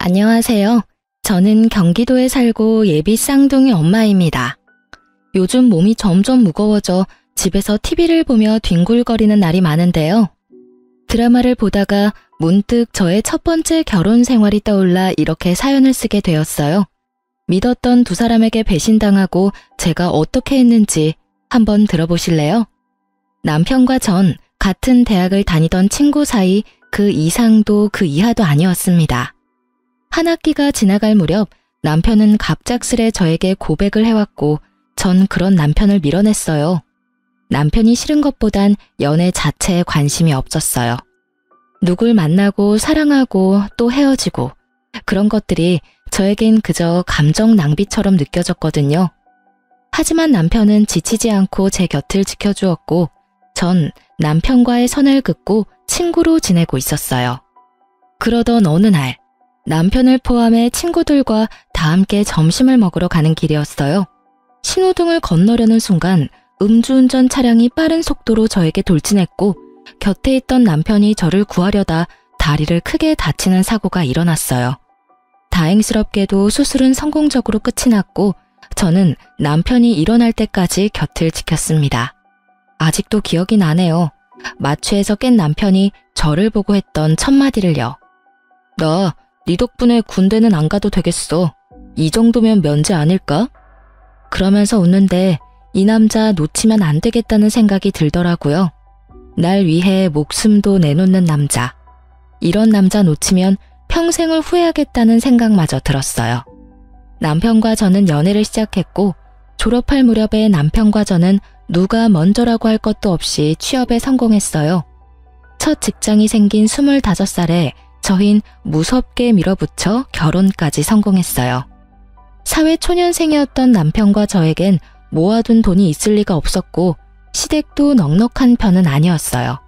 안녕하세요. 저는 경기도에 살고 예비 쌍둥이 엄마입니다. 요즘 몸이 점점 무거워져 집에서 TV를 보며 뒹굴거리는 날이 많은데요. 드라마를 보다가 문득 저의 첫 번째 결혼 생활이 떠올라 이렇게 사연을 쓰게 되었어요. 믿었던 두 사람에게 배신당하고 제가 어떻게 했는지 한번 들어보실래요? 남편과 전 같은 대학을 다니던 친구 사이 그 이상도 그 이하도 아니었습니다. 한 학기가 지나갈 무렵 남편은 갑작스레 저에게 고백을 해왔고 전 그런 남편을 밀어냈어요. 남편이 싫은 것보단 연애 자체에 관심이 없었어요. 누굴 만나고 사랑하고 또 헤어지고 그런 것들이 저에겐 그저 감정 낭비처럼 느껴졌거든요. 하지만 남편은 지치지 않고 제 곁을 지켜주었고 전 남편과의 선을 긋고 친구로 지내고 있었어요. 그러던 어느 날 남편을 포함해 친구들과 다 함께 점심을 먹으러 가는 길이었어요. 신호등을 건너려는 순간 음주운전 차량이 빠른 속도로 저에게 돌진했고 곁에 있던 남편이 저를 구하려다 다리를 크게 다치는 사고가 일어났어요. 다행스럽게도 수술은 성공적으로 끝이 났고 저는 남편이 일어날 때까지 곁을 지켰습니다. 아직도 기억이 나네요. 마취에서 깬 남편이 저를 보고 했던 첫 마디를요. 나 네 덕분에 군대는 안 가도 되겠어. 이 정도면 면제 아닐까? 그러면서 웃는데 이 남자 놓치면 안 되겠다는 생각이 들더라고요. 날 위해 목숨도 내놓는 남자. 이런 남자 놓치면 평생을 후회하겠다는 생각마저 들었어요. 남편과 저는 연애를 시작했고 졸업할 무렵에 남편과 저는 누가 먼저라고 할 것도 없이 취업에 성공했어요. 첫 직장이 생긴 25살에 저흰 무섭게 밀어붙여 결혼까지 성공했어요. 사회초년생이었던 남편과 저에겐 모아둔 돈이 있을 리가 없었고 시댁도 넉넉한 편은 아니었어요.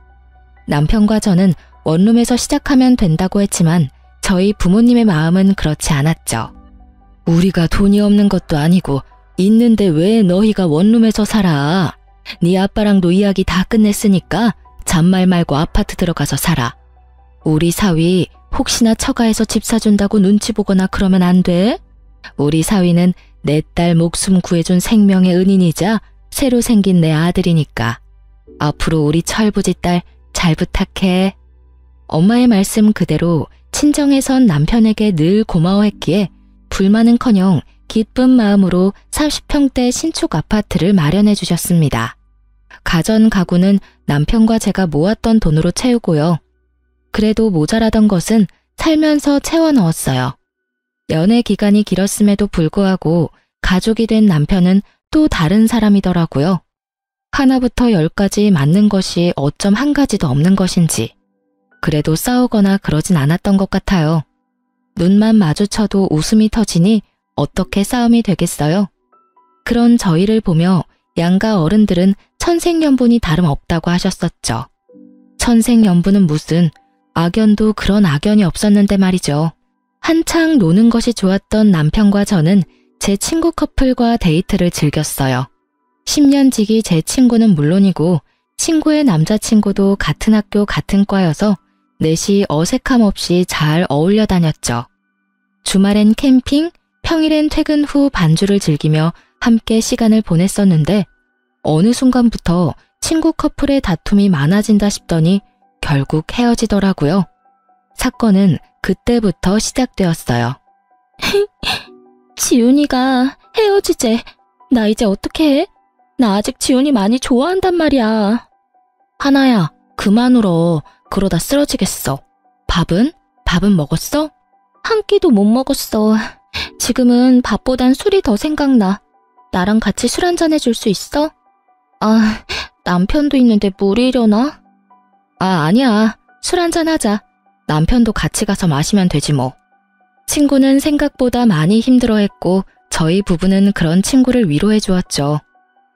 남편과 저는 원룸에서 시작하면 된다고 했지만 저희 부모님의 마음은 그렇지 않았죠. 우리가 돈이 없는 것도 아니고 있는데 왜 너희가 원룸에서 살아? 네 아빠랑도 이야기 다 끝냈으니까 잔말 말고 아파트 들어가서 살아. 우리 사위 혹시나 처가에서 집 사준다고 눈치 보거나 그러면 안 돼? 우리 사위는 내 딸 목숨 구해준 생명의 은인이자 새로 생긴 내 아들이니까 앞으로 우리 철부지 딸 잘 부탁해. 엄마의 말씀 그대로 친정에선 남편에게 늘 고마워했기에 불만은커녕 기쁜 마음으로 30평대 신축 아파트를 마련해 주셨습니다. 가전 가구는 남편과 제가 모았던 돈으로 채우고요. 그래도 모자라던 것은 살면서 채워 넣었어요. 연애 기간이 길었음에도 불구하고 가족이 된 남편은 또 다른 사람이더라고요. 하나부터 10까지 맞는 것이 어쩜 한 가지도 없는 것인지. 그래도 싸우거나 그러진 않았던 것 같아요. 눈만 마주쳐도 웃음이 터지니 어떻게 싸움이 되겠어요? 그런 저희를 보며 양가 어른들은 천생연분이 다름없다고 하셨었죠. 천생연분은 무슨, 악연도 그런 악연이 없었는데 말이죠. 한창 노는 것이 좋았던 남편과 저는 제 친구 커플과 데이트를 즐겼어요. 10년지기 제 친구는 물론이고 친구의 남자친구도 같은 학교 같은 과여서 넷이 어색함 없이 잘 어울려 다녔죠. 주말엔 캠핑, 평일엔 퇴근 후 반주를 즐기며 함께 시간을 보냈었는데 어느 순간부터 친구 커플의 다툼이 많아진다 싶더니 결국 헤어지더라고요. 사건은 그때부터 시작되었어요. 지훈이가 헤어지재. 나 이제 어떻게 해? 나 아직 지훈이 많이 좋아한단 말이야. 하나야, 그만 울어. 그러다 쓰러지겠어. 밥은? 밥은 먹었어? 한 끼도 못 먹었어. 지금은 밥보단 술이 더 생각나. 나랑 같이 술 한잔 해줄 수 있어? 아, 남편도 있는데 무리려나? 아니야. 술 한잔 하자. 남편도 같이 가서 마시면 되지 뭐. 친구는 생각보다 많이 힘들어했고 저희 부부는 그런 친구를 위로해 주었죠.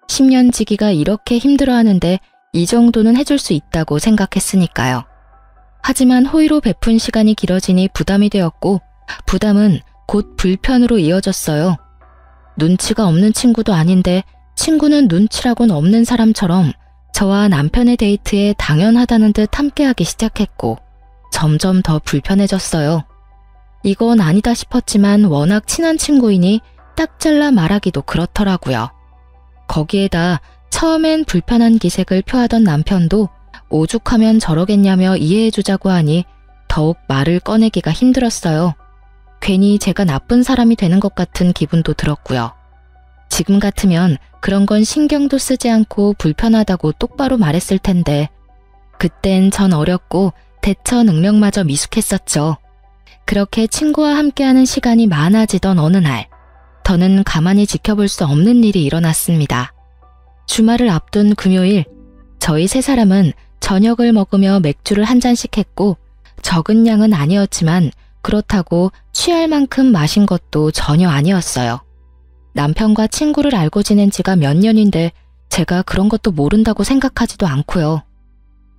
10년지기가 이렇게 힘들어하는데 이 정도는 해줄 수 있다고 생각했으니까요. 하지만 호의로 베푼 시간이 길어지니 부담이 되었고 부담은 곧 불편으로 이어졌어요. 눈치가 없는 친구도 아닌데 친구는 눈치라곤 없는 사람처럼 저와 남편의 데이트에 당연하다는 듯 함께하기 시작했고 점점 더 불편해졌어요. 이건 아니다 싶었지만 워낙 친한 친구이니 딱 잘라 말하기도 그렇더라고요. 거기에다 처음엔 불편한 기색을 표하던 남편도 오죽하면 저러겠냐며 이해해주자고 하니 더욱 말을 꺼내기가 힘들었어요. 괜히 제가 나쁜 사람이 되는 것 같은 기분도 들었고요. 지금 같으면 그런 건 신경도 쓰지 않고 불편하다고 똑바로 말했을 텐데 그땐 전 어렸고 대처 능력마저 미숙했었죠. 그렇게 친구와 함께하는 시간이 많아지던 어느 날 더는 가만히 지켜볼 수 없는 일이 일어났습니다. 주말을 앞둔 금요일 저희 세 사람은 저녁을 먹으며 맥주를 한 잔씩 했고 적은 양은 아니었지만 그렇다고 취할 만큼 마신 것도 전혀 아니었어요. 남편과 친구를 알고 지낸 지가 몇 년인데 제가 그런 것도 모른다고 생각하지도 않고요.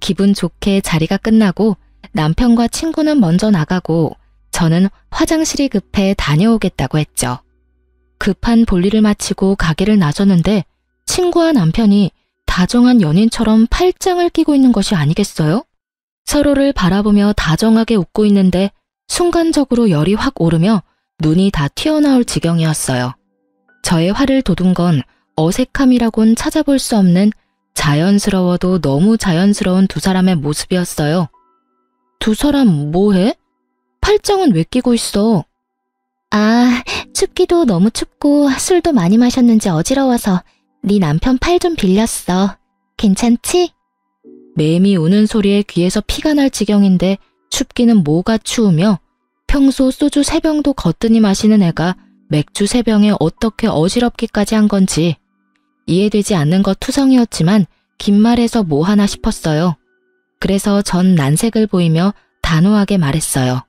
기분 좋게 자리가 끝나고 남편과 친구는 먼저 나가고 저는 화장실이 급해 다녀오겠다고 했죠. 급한 볼일을 마치고 가게를 나섰는데 친구와 남편이 다정한 연인처럼 팔짱을 끼고 있는 것이 아니겠어요? 서로를 바라보며 다정하게 웃고 있는데 순간적으로 열이 확 오르며 눈이 다 튀어나올 지경이었어요. 저의 화를 돋운 건 어색함이라곤 찾아볼 수 없는 자연스러워도 너무 자연스러운 두 사람의 모습이었어요. 두 사람 뭐해? 팔짱은 왜 끼고 있어? 아, 춥기도 너무 춥고 술도 많이 마셨는지 어지러워서 네 남편 팔 좀 빌렸어. 괜찮지? 매미 우는 소리에 귀에서 피가 날 지경인데 춥기는 뭐가 추우며 평소 소주 3병도 거뜬히 마시는 애가 맥주 3병에 어떻게 어지럽기까지 한 건지 이해되지 않는 것 투성이었지만 긴 말해서 뭐 하나 싶었어요. 그래서 전 난색을 보이며 단호하게 말했어요.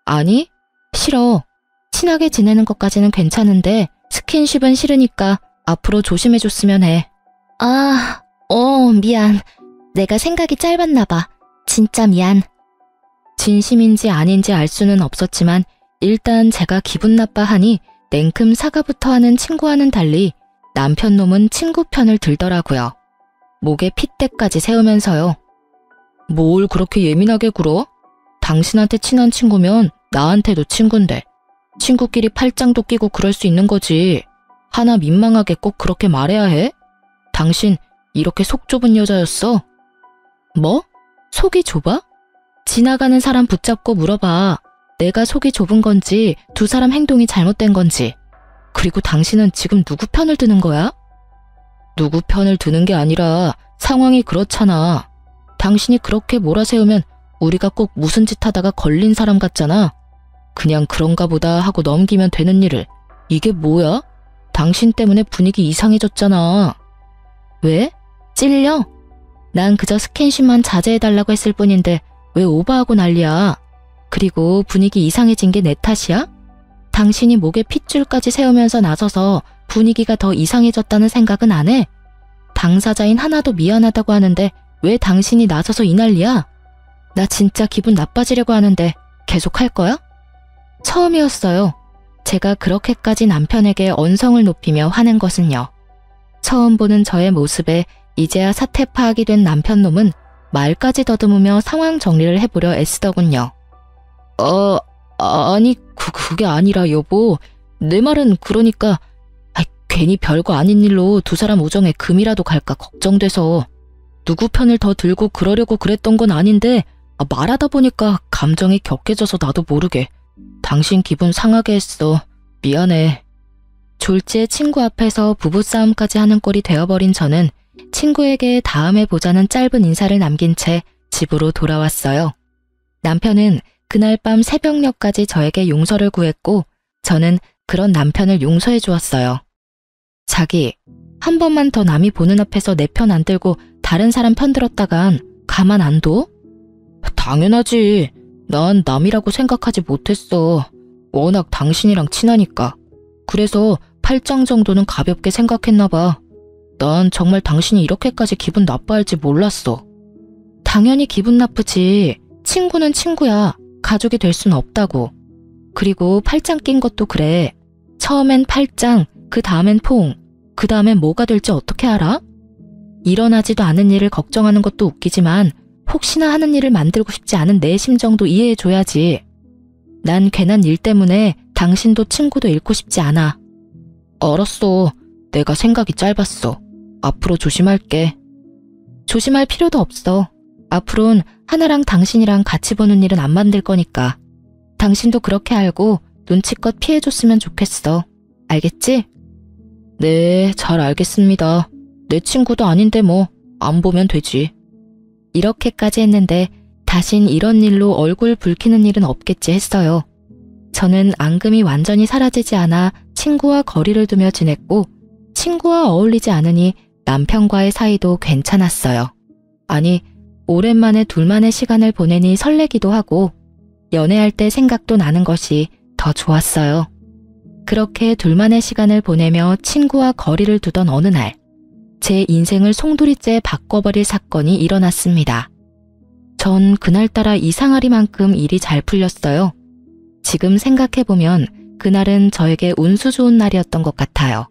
아니, 싫어. 친하게 지내는 것까지는 괜찮은데 스킨십은 싫으니까 앞으로 조심해줬으면 해. 아, 미안. 내가 생각이 짧았나 봐. 진짜 미안. 진심인지 아닌지 알 수는 없었지만 일단 제가 기분 나빠하니 냉큼 사과부터 하는 친구와는 달리 남편 놈은 친구 편을 들더라고요. 목에 핏대까지 세우면서요. 뭘 그렇게 예민하게 굴어? 당신한테 친한 친구면 나한테도 친구인데 친구끼리 팔짱도 끼고 그럴 수 있는 거지. 하나 민망하게 꼭 그렇게 말해야 해? 당신 이렇게 속 좁은 여자였어? 뭐? 속이 좁아? 지나가는 사람 붙잡고 물어봐. 내가 속이 좁은 건지 두 사람 행동이 잘못된 건지. 그리고 당신은 지금 누구 편을 드는 거야? 누구 편을 드는 게 아니라 상황이 그렇잖아. 당신이 그렇게 몰아세우면 우리가 꼭 무슨 짓 하다가 걸린 사람 같잖아. 그냥 그런가 보다 하고 넘기면 되는 일을. 이게 뭐야? 당신 때문에 분위기 이상해졌잖아. 왜? 찔려? 난 그저 스킨십만 자제해달라고 했을 뿐인데 왜 오버하고 난리야? 그리고 분위기 이상해진 게 내 탓이야? 당신이 목에 핏줄까지 세우면서 나서서 분위기가 더 이상해졌다는 생각은 안 해? 당사자인 하나도 미안하다고 하는데 왜 당신이 나서서 이 난리야? 나 진짜 기분 나빠지려고 하는데 계속 할 거야? 처음이었어요. 제가 그렇게까지 남편에게 언성을 높이며 화낸 것은요. 처음 보는 저의 모습에 이제야 사태 파악이 된 남편 놈은 말까지 더듬으며 상황 정리를 해보려 애쓰더군요. 아니 그게 아니라 여보. 내 말은 그러니까 괜히 별거 아닌 일로 두 사람 우정에 금이라도 갈까 걱정돼서. 누구 편을 더 들고 그러려고 그랬던 건 아닌데 말하다 보니까 감정이 격해져서 나도 모르게 당신 기분 상하게 했어. 미안해. 졸지에 친구 앞에서 부부싸움까지 하는 꼴이 되어버린 저는 친구에게 다음에 보자는 짧은 인사를 남긴 채 집으로 돌아왔어요. 남편은 그날 밤 새벽녘까지 저에게 용서를 구했고 저는 그런 남편을 용서해 주었어요. 자기, 한 번만 더 남이 보는 앞에서 내 편 안 들고 다른 사람 편 들었다간 가만 안 둬? 당연하지. 난 남이라고 생각하지 못했어. 워낙 당신이랑 친하니까. 그래서 팔짱 정도는 가볍게 생각했나 봐. 난 정말 당신이 이렇게까지 기분 나빠할지 몰랐어. 당연히 기분 나쁘지. 친구는 친구야. 가족이 될 순 없다고. 그리고 팔짱 낀 것도 그래. 처음엔 팔짱, 그 다음엔 포옹, 그 다음엔 뭐가 될지 어떻게 알아? 일어나지도 않은 일을 걱정하는 것도 웃기지만 혹시나 하는 일을 만들고 싶지 않은 내 심정도 이해해줘야지. 난 괜한 일 때문에 당신도 친구도 잃고 싶지 않아. 알았어. 내가 생각이 짧았어. 앞으로 조심할게. 조심할 필요도 없어. 앞으론 하나랑 당신이랑 같이 보는 일은 안 만들 거니까. 당신도 그렇게 알고 눈치껏 피해줬으면 좋겠어. 알겠지? 네, 잘 알겠습니다. 내 친구도 아닌데 뭐 안 보면 되지. 이렇게까지 했는데 다신 이런 일로 얼굴 붉히는 일은 없겠지 했어요. 저는 앙금이 완전히 사라지지 않아 친구와 거리를 두며 지냈고 친구와 어울리지 않으니 남편과의 사이도 괜찮았어요. 아니, 오랜만에 둘만의 시간을 보내니 설레기도 하고 연애할 때 생각도 나는 것이 더 좋았어요. 그렇게 둘만의 시간을 보내며 친구와 거리를 두던 어느 날, 제 인생을 송두리째 바꿔버릴 사건이 일어났습니다. 전 그날따라 이상하리만큼 일이 잘 풀렸어요. 지금 생각해보면 그날은 저에게 운수 좋은 날이었던 것 같아요.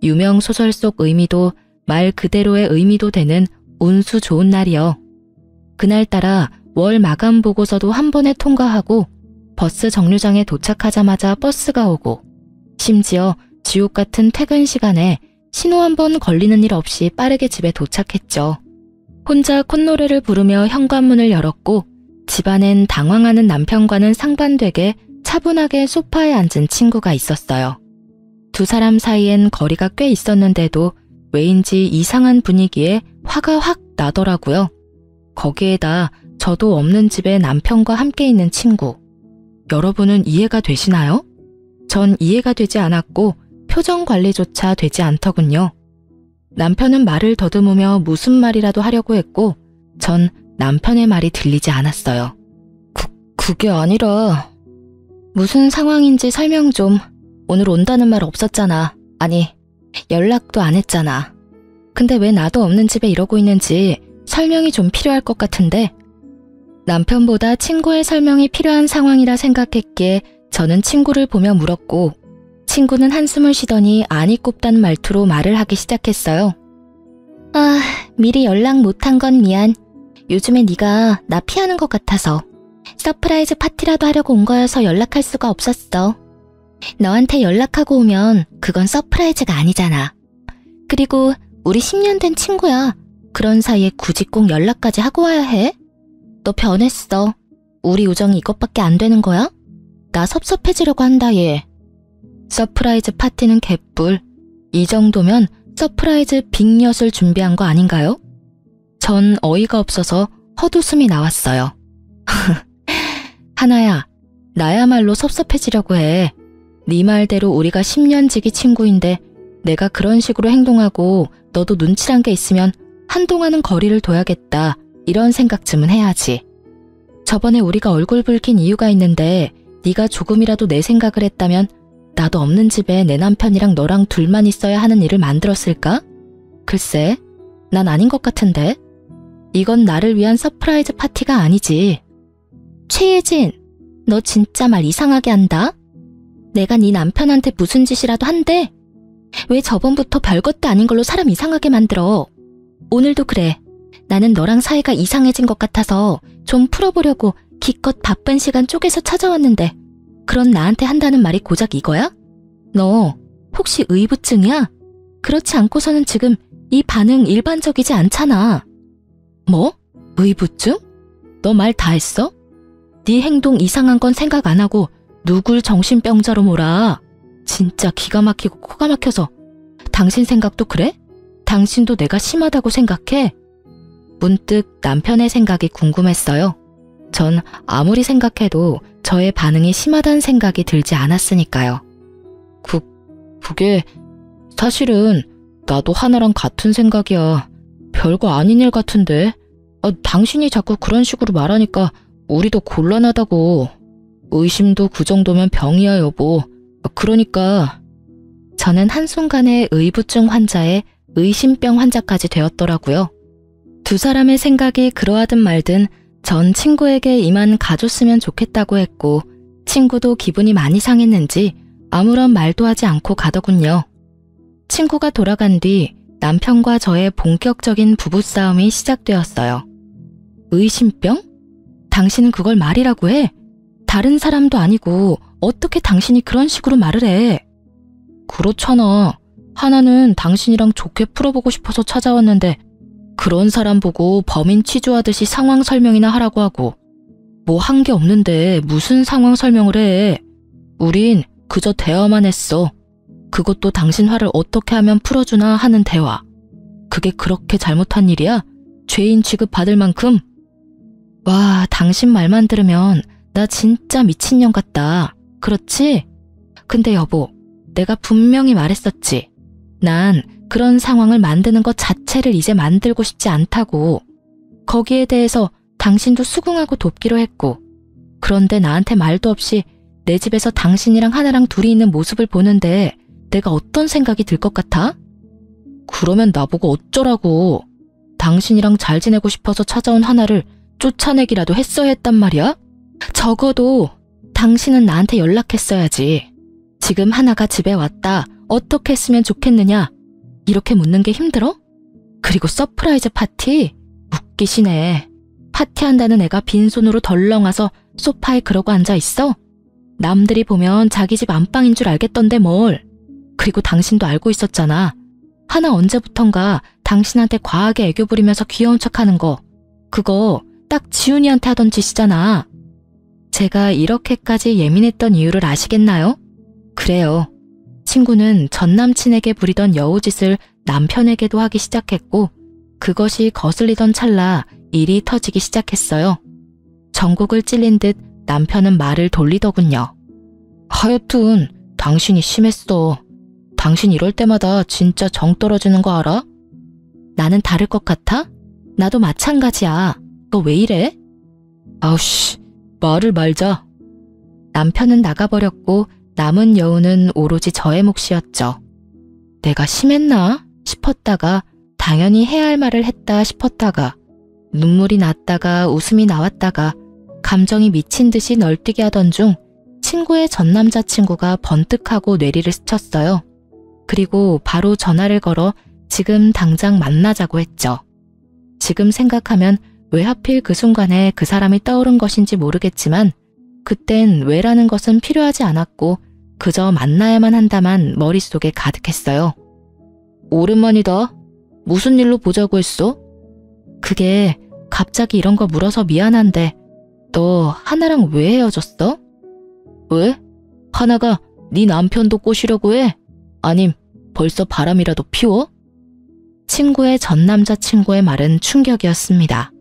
유명 소설 속 의미도 말 그대로의 의미도 되는 운수 좋은 날이요. 그날따라 월 마감 보고서도 한 번에 통과하고 버스 정류장에 도착하자마자 버스가 오고 심지어 지옥 같은 퇴근 시간에 신호 한 번 걸리는 일 없이 빠르게 집에 도착했죠. 혼자 콧노래를 부르며 현관문을 열었고 집안엔 당황하는 남편과는 상반되게 차분하게 소파에 앉은 친구가 있었어요. 두 사람 사이엔 거리가 꽤 있었는데도 왜인지 이상한 분위기에 화가 확 나더라고요. 거기에다 저도 없는 집에 남편과 함께 있는 친구. 여러분은 이해가 되시나요? 전 이해가 되지 않았고 표정 관리조차 되지 않더군요. 남편은 말을 더듬으며 무슨 말이라도 하려고 했고 전 남편의 말이 들리지 않았어요. 그게 아니라... 무슨 상황인지 설명 좀. 오늘 온다는 말 없었잖아. 아니, 연락도 안 했잖아. 근데 왜 나도 없는 집에 이러고 있는지 설명이 좀 필요할 것 같은데. 남편보다 친구의 설명이 필요한 상황이라 생각했기에 저는 친구를 보며 물었고 친구는 한숨을 쉬더니 아니 꼽단 말투로 말을 하기 시작했어요. 아, 미리 연락 못한 건 미안. 요즘에 네가 나 피하는 것 같아서. 서프라이즈 파티라도 하려고 온 거여서 연락할 수가 없었어. 너한테 연락하고 오면 그건 서프라이즈가 아니잖아. 그리고 우리 10년 된 친구야. 그런 사이에 굳이 꼭 연락까지 하고 와야 해? 너 변했어. 우리 우정이 이것밖에 안 되는 거야? 나 섭섭해지려고 한다 얘. 서프라이즈 파티는 개뿔. 이 정도면 서프라이즈 빅엿을 준비한 거 아닌가요? 전 어이가 없어서 헛웃음이 나왔어요. 하나야, 나야말로 섭섭해지려고 해. 네 말대로 우리가 10년 지기 친구인데 내가 그런 식으로 행동하고 너도 눈치란 게 있으면 한동안은 거리를 둬야겠다. 이런 생각쯤은 해야지. 저번에 우리가 얼굴 붉힌 이유가 있는데 네가 조금이라도 내 생각을 했다면 나도 없는 집에 내 남편이랑 너랑 둘만 있어야 하는 일을 만들었을까? 글쎄, 난 아닌 것 같은데. 이건 나를 위한 서프라이즈 파티가 아니지. 최예진, 너 진짜 말 이상하게 한다. 내가 네 남편한테 무슨 짓이라도 한대. 왜 저번부터 별것도 아닌 걸로 사람 이상하게 만들어. 오늘도 그래. 나는 너랑 사이가 이상해진 것 같아서 좀 풀어보려고 기껏 바쁜 시간 쪼개서 찾아왔는데 그런 나한테 한다는 말이 고작 이거야? 너 혹시 의부증이야? 그렇지 않고서는 지금 이 반응 일반적이지 않잖아. 뭐? 의부증? 너 말 다 했어? 네 행동 이상한 건 생각 안 하고 누굴 정신병자로 몰아. 진짜 기가 막히고 코가 막혀서. 당신 생각도 그래? 당신도 내가 심하다고 생각해? 문득 남편의 생각이 궁금했어요. 전 아무리 생각해도 저의 반응이 심하다는 생각이 들지 않았으니까요. 그게 사실은 나도 하나랑 같은 생각이야. 별거 아닌 일 같은데. 당신이 자꾸 그런 식으로 말하니까 우리도 곤란하다고. 의심도 그 정도면 병이야 여보. 그러니까. 저는 한순간에 의부증 환자에 의심병 환자까지 되었더라고요. 두 사람의 생각이 그러하든 말든 전 친구에게 이만 가줬으면 좋겠다고 했고 친구도 기분이 많이 상했는지 아무런 말도 하지 않고 가더군요. 친구가 돌아간 뒤 남편과 저의 본격적인 부부싸움이 시작되었어요. 의심병? 당신은 그걸 말이라고 해? 다른 사람도 아니고 어떻게 당신이 그런 식으로 말을 해? 그렇잖아. 하나는 당신이랑 좋게 풀어보고 싶어서 찾아왔는데 그런 사람 보고 범인 취조하듯이 상황 설명이나 하라고 하고 뭐 한 게 없는데 무슨 상황 설명을 해. 우린 그저 대화만 했어. 그것도 당신 화를 어떻게 하면 풀어주나 하는 대화. 그게 그렇게 잘못한 일이야? 죄인 취급받을 만큼? 와, 당신 말만 들으면 나 진짜 미친년 같다. 그렇지? 근데 여보, 내가 분명히 말했었지. 난 그런 상황을 만드는 것 자체를 이제 만들고 싶지 않다고. 거기에 대해서 당신도 수긍하고 돕기로 했고. 그런데 나한테 말도 없이 내 집에서 당신이랑 하나랑 둘이 있는 모습을 보는데 내가 어떤 생각이 들 것 같아? 그러면 나보고 어쩌라고. 당신이랑 잘 지내고 싶어서 찾아온 하나를 쫓아내기라도 했어야 했단 말이야? 적어도 당신은 나한테 연락했어야지. 지금 하나가 집에 왔다. 어떻게 했으면 좋겠느냐? 이렇게 묻는 게 힘들어? 그리고 서프라이즈 파티? 웃기시네. 파티한다는 애가 빈손으로 덜렁 와서 소파에 그러고 앉아있어? 남들이 보면 자기 집 안방인 줄 알겠던데 뭘. 그리고 당신도 알고 있었잖아. 하나 언제부턴가 당신한테 과하게 애교 부리면서 귀여운 척하는 거. 그거 딱 지훈이한테 하던 짓이잖아. 제가 이렇게까지 예민했던 이유를 아시겠나요? 그래요. 친구는 전 남친에게 부리던 여우짓을 남편에게도 하기 시작했고 그것이 거슬리던 찰나 일이 터지기 시작했어요. 전곡을 찔린 듯 남편은 말을 돌리더군요. 하여튼 당신이 심했어. 당신 이럴 때마다 진짜 정 떨어지는 거 알아? 나는 다를 것 같아? 나도 마찬가지야. 너 왜 이래? 아우씨, 말을 말자. 남편은 나가버렸고 남은 여우는 오로지 저의 몫이었죠. 내가 심했나 싶었다가 당연히 해야 할 말을 했다 싶었다가 눈물이 났다가 웃음이 나왔다가 감정이 미친 듯이 널뛰게 하던 중 친구의 전 남자친구가 번뜩하고 뇌리를 스쳤어요. 그리고 바로 전화를 걸어 지금 당장 만나자고 했죠. 지금 생각하면 왜 하필 그 순간에 그 사람이 떠오른 것인지 모르겠지만 그땐 왜라는 것은 필요하지 않았고 그저 만나야만 한다만 머릿속에 가득했어요. 오랜만이다. 무슨 일로 보자고 했어? 그게 갑자기 이런 거 물어서 미안한데 너 하나랑 왜 헤어졌어? 왜? 하나가 네 남편도 꼬시려고 해? 아님 벌써 바람이라도 피워? 친구의 전 남자친구의 말은 충격이었습니다.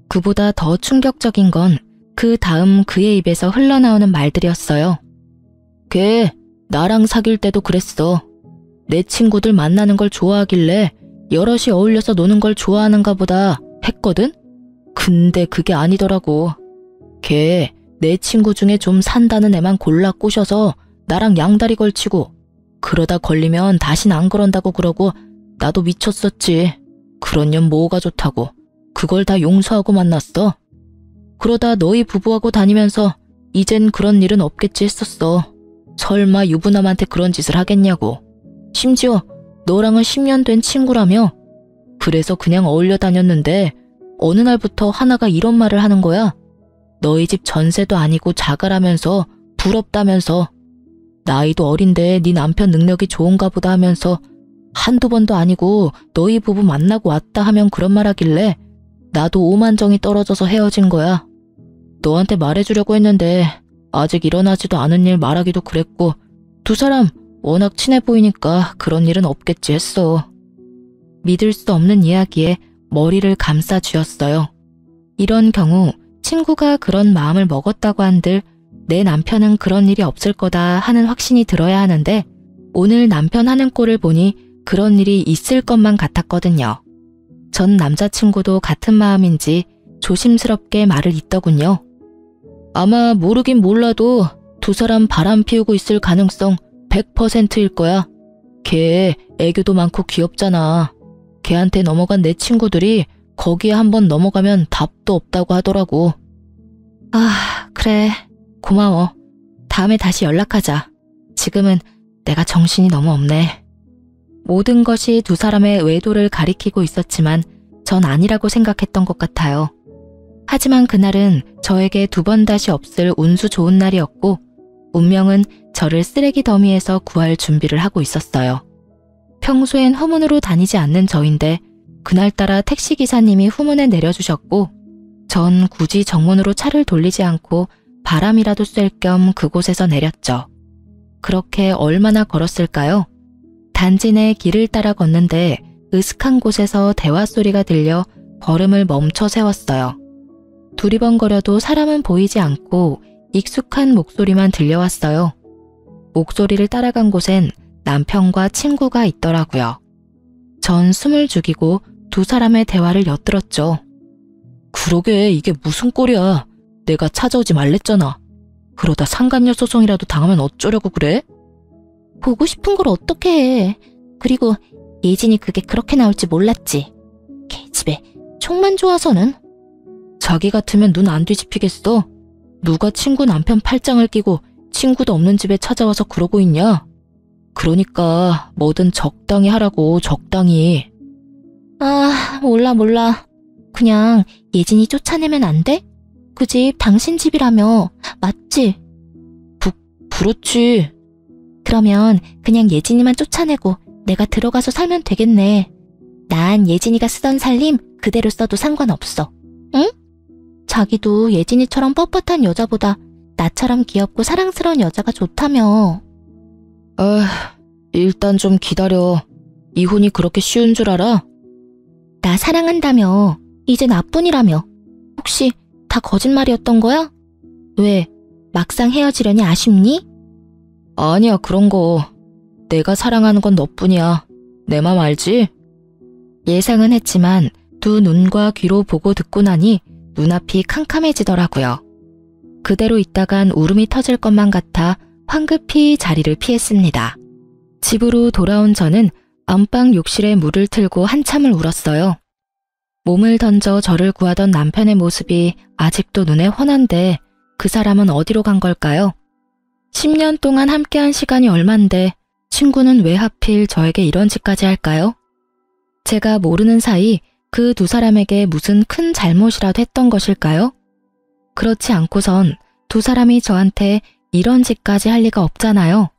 그보다 더 충격적인 건 그 다음 그의 입에서 흘러나오는 말들이었어요. 걔 나랑 사귈 때도 그랬어. 내 친구들 만나는 걸 좋아하길래 여럿이 어울려서 노는 걸 좋아하는가 보다 했거든? 근데 그게 아니더라고. 걔 내 친구 중에 좀 산다는 애만 골라 꼬셔서 나랑 양다리 걸치고 그러다 걸리면 다신 안 그런다고 그러고 나도 미쳤었지. 그런 년 뭐가 좋다고. 그걸 다 용서하고 만났어. 그러다 너희 부부하고 다니면서 이젠 그런 일은 없겠지 했었어. 설마 유부남한테 그런 짓을 하겠냐고. 심지어 너랑은 10년 된 친구라며. 그래서 그냥 어울려 다녔는데 어느 날부터 하나가 이런 말을 하는 거야. 너희 집 전세도 아니고 자가라면서 부럽다면서. 나이도 어린데 네 남편 능력이 좋은가 보다 하면서 한두 번도 아니고 너희 부부 만나고 왔다 하면 그런 말 하길래 나도 오만정이 떨어져서 헤어진 거야. 너한테 말해주려고 했는데 아직 일어나지도 않은 일 말하기도 그랬고 두 사람 워낙 친해 보이니까 그런 일은 없겠지 했어. 믿을 수 없는 이야기에 머리를 감싸 쥐었어요. 이런 경우 친구가 그런 마음을 먹었다고 한들 내 남편은 그런 일이 없을 거다 하는 확신이 들어야 하는데 오늘 남편 하는 꼴을 보니 그런 일이 있을 것만 같았거든요. 전 남자친구도 같은 마음인지 조심스럽게 말을 잇더군요. 아마 모르긴 몰라도 두 사람 바람 피우고 있을 가능성 100%일 거야. 걔 애교도 많고 귀엽잖아. 걔한테 넘어간 내 친구들이 거기에 한번 넘어가면 답도 없다고 하더라고. 아, 그래. 고마워. 다음에 다시 연락하자. 지금은 내가 정신이 너무 없네. 모든 것이 두 사람의 외도를 가리키고 있었지만 전 아니라고 생각했던 것 같아요. 하지만 그날은 저에게 두 번 다시 없을 운수 좋은 날이었고 운명은 저를 쓰레기 더미에서 구할 준비를 하고 있었어요. 평소엔 후문으로 다니지 않는 저인데 그날따라 택시기사님이 후문에 내려주셨고 전 굳이 정문으로 차를 돌리지 않고 바람이라도 쐴 겸 그곳에서 내렸죠. 그렇게 얼마나 걸었을까요? 단지 내 길을 따라 걷는데 으슥한 곳에서 대화 소리가 들려 걸음을 멈춰 세웠어요. 두리번거려도 사람은 보이지 않고 익숙한 목소리만 들려왔어요. 목소리를 따라간 곳엔 남편과 친구가 있더라고요. 전 숨을 죽이고 두 사람의 대화를 엿들었죠. 그러게 이게 무슨 꼴이야. 내가 찾아오지 말랬잖아. 그러다 상간녀 소송이라도 당하면 어쩌려고 그래? 보고 싶은 걸 어떻게 해. 그리고 예진이 그게 그렇게 나올지 몰랐지. 개집애 촉만 좋아서는. 자기 같으면 눈 안 뒤집히겠어. 누가 친구 남편 팔짱을 끼고 친구도 없는 집에 찾아와서 그러고 있냐? 그러니까 뭐든 적당히 하라고, 적당히. 아, 몰라. 그냥 예진이 쫓아내면 안 돼? 그 집 당신 집이라며. 맞지? 그렇지. 그러면 그냥 예진이만 쫓아내고 내가 들어가서 살면 되겠네. 난 예진이가 쓰던 살림 그대로 써도 상관없어. 응? 자기도 예진이처럼 뻣뻣한 여자보다 나처럼 귀엽고 사랑스러운 여자가 좋다며. 일단 좀 기다려. 이혼이 그렇게 쉬운 줄 알아? 나 사랑한다며. 이제 나뿐이라며. 혹시 다 거짓말이었던 거야? 왜? 막상 헤어지려니 아쉽니? 아니야, 그런 거. 내가 사랑하는 건 너뿐이야. 내 맘 알지? 예상은 했지만 두 눈과 귀로 보고 듣고 나니 눈앞이 캄캄해지더라고요. 그대로 있다간 울음이 터질 것만 같아 황급히 자리를 피했습니다. 집으로 돌아온 저는 안방 욕실에 물을 틀고 한참을 울었어요. 몸을 던져 저를 구하던 남편의 모습이 아직도 눈에 훤한데 그 사람은 어디로 간 걸까요? 10년 동안 함께한 시간이 얼만데 친구는 왜 하필 저에게 이런 짓까지 할까요? 제가 모르는 사이 그 두 사람에게 무슨 큰 잘못이라도 했던 것일까요? 그렇지 않고선 두 사람이 저한테 이런 짓까지 할 리가 없잖아요.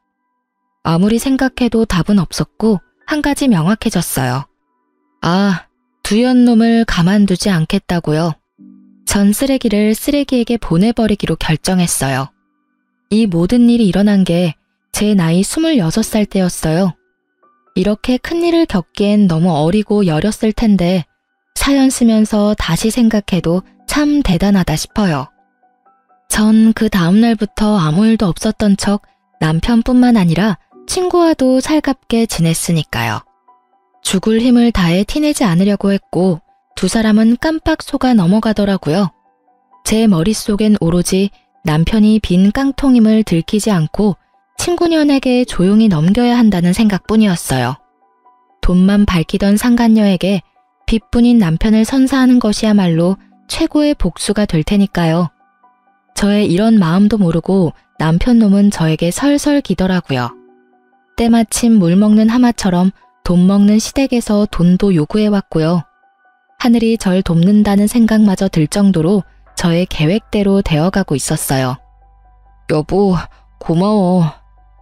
아무리 생각해도 답은 없었고 한 가지 명확해졌어요. 아, 두연 놈을 가만두지 않겠다고요. 전 쓰레기를 쓰레기에게 보내버리기로 결정했어요. 이 모든 일이 일어난 게 제 나이 26살 때였어요. 이렇게 큰일을 겪기엔 너무 어리고 여렸을 텐데 사연 쓰면서 다시 생각해도 참 대단하다 싶어요. 전 그 다음날부터 아무 일도 없었던 척 남편뿐만 아니라 친구와도 살갑게 지냈으니까요. 죽을 힘을 다해 티내지 않으려고 했고 두 사람은 깜빡 속아 넘어가더라고요. 제 머릿속엔 오로지 남편이 빈 깡통임을 들키지 않고 친구년에게 조용히 넘겨야 한다는 생각뿐이었어요. 돈만 밝히던 상간녀에게 빚뿐인 남편을 선사하는 것이야말로 최고의 복수가 될 테니까요. 저의 이런 마음도 모르고 남편놈은 저에게 설설 기더라고요. 때마침 물 먹는 하마처럼 돈 먹는 시댁에서 돈도 요구해왔고요. 하늘이 절 돕는다는 생각마저 들 정도로 저의 계획대로 되어가고 있었어요. 여보, 고마워.